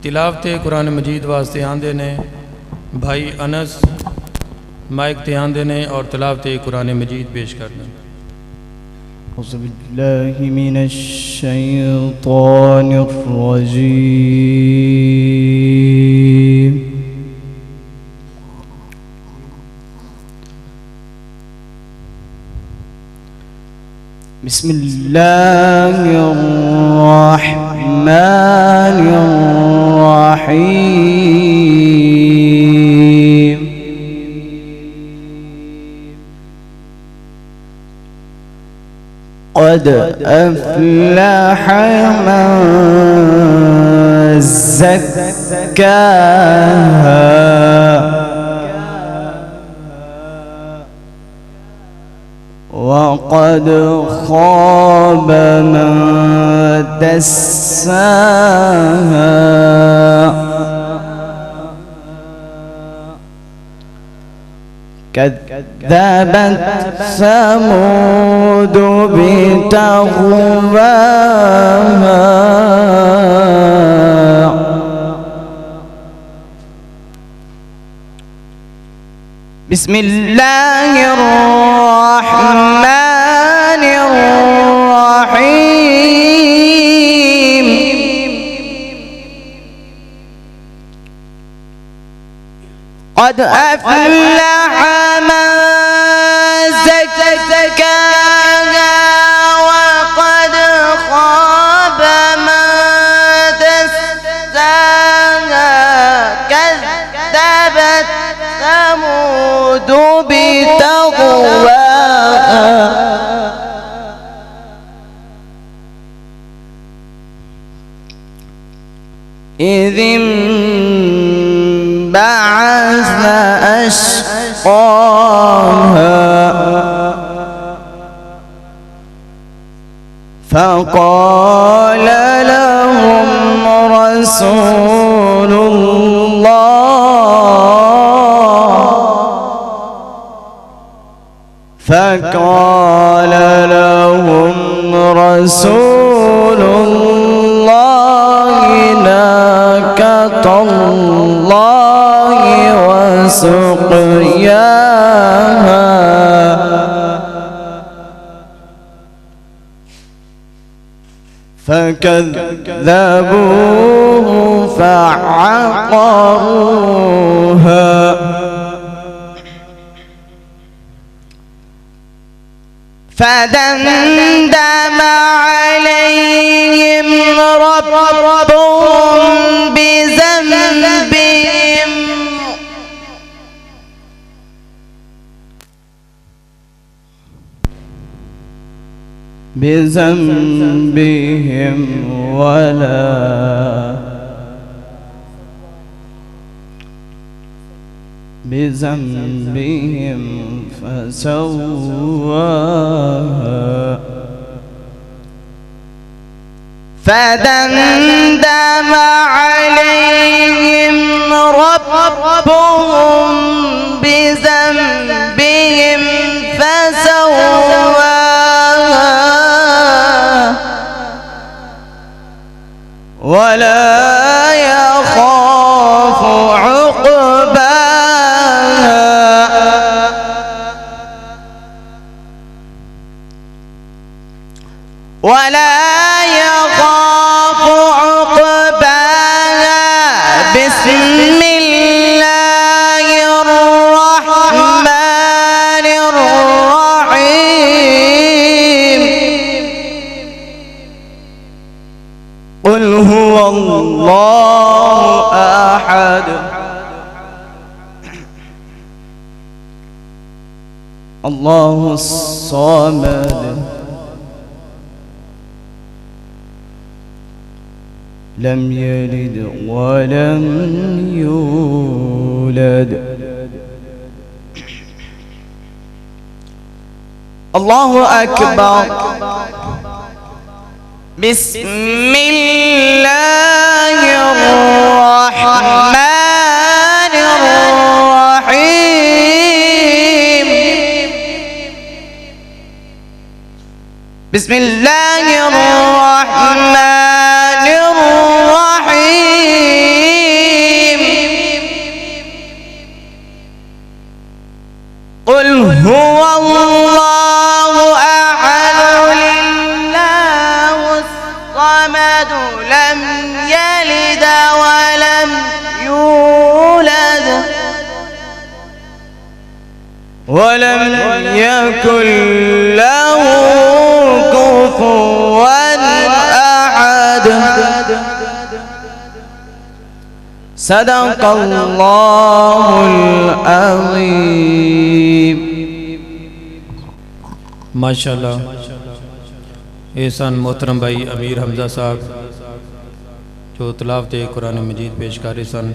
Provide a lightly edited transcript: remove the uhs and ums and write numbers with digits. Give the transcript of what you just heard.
तिलावत कुरान मजीद वास्ते आंदे ने भाई अनस माइक ते आंदे ने और तिलावत कुरान मजीद पेश करना। औज़ु बिल्लाहि मिनश शैतानिर रजीम। बिस्मिल्लाहिर रहमानिर रहीम। قد أفلح من زكاها وقد خاب من دساها كذبت ثمود بتغواها بسم الله الرحمن الرحيم. قد أفلح من زكاها وقد خاب من دساها كذبت ثمود بتغواها إذ انبعث أشقاها فقال لهم رسول الله ناقة الله وسقياها فكذبوه فعقروها فدمدم عليهم ربهم بذنبهم فسواها فدمدم عليهم ربهم بذنبهم فسواها ولا يخاف عقباها بسم الله الرحمن الرحيم. قل هو الله أحد الله الصمد لم يلد ولم يولد. الله أكبر. بسم الله الرحمن الرحيم. بسم الله الرحمن الرحيم. هو الله أحد الله الصمد لم يلد ولم يولد ولم يكن له كفوا أحد صدق الله العظيم माशाल्लाह एहसान मोहतरम भाई अमीर हमजा साहब जो तिलावत कुरान मजीद पेश कर रहे सन।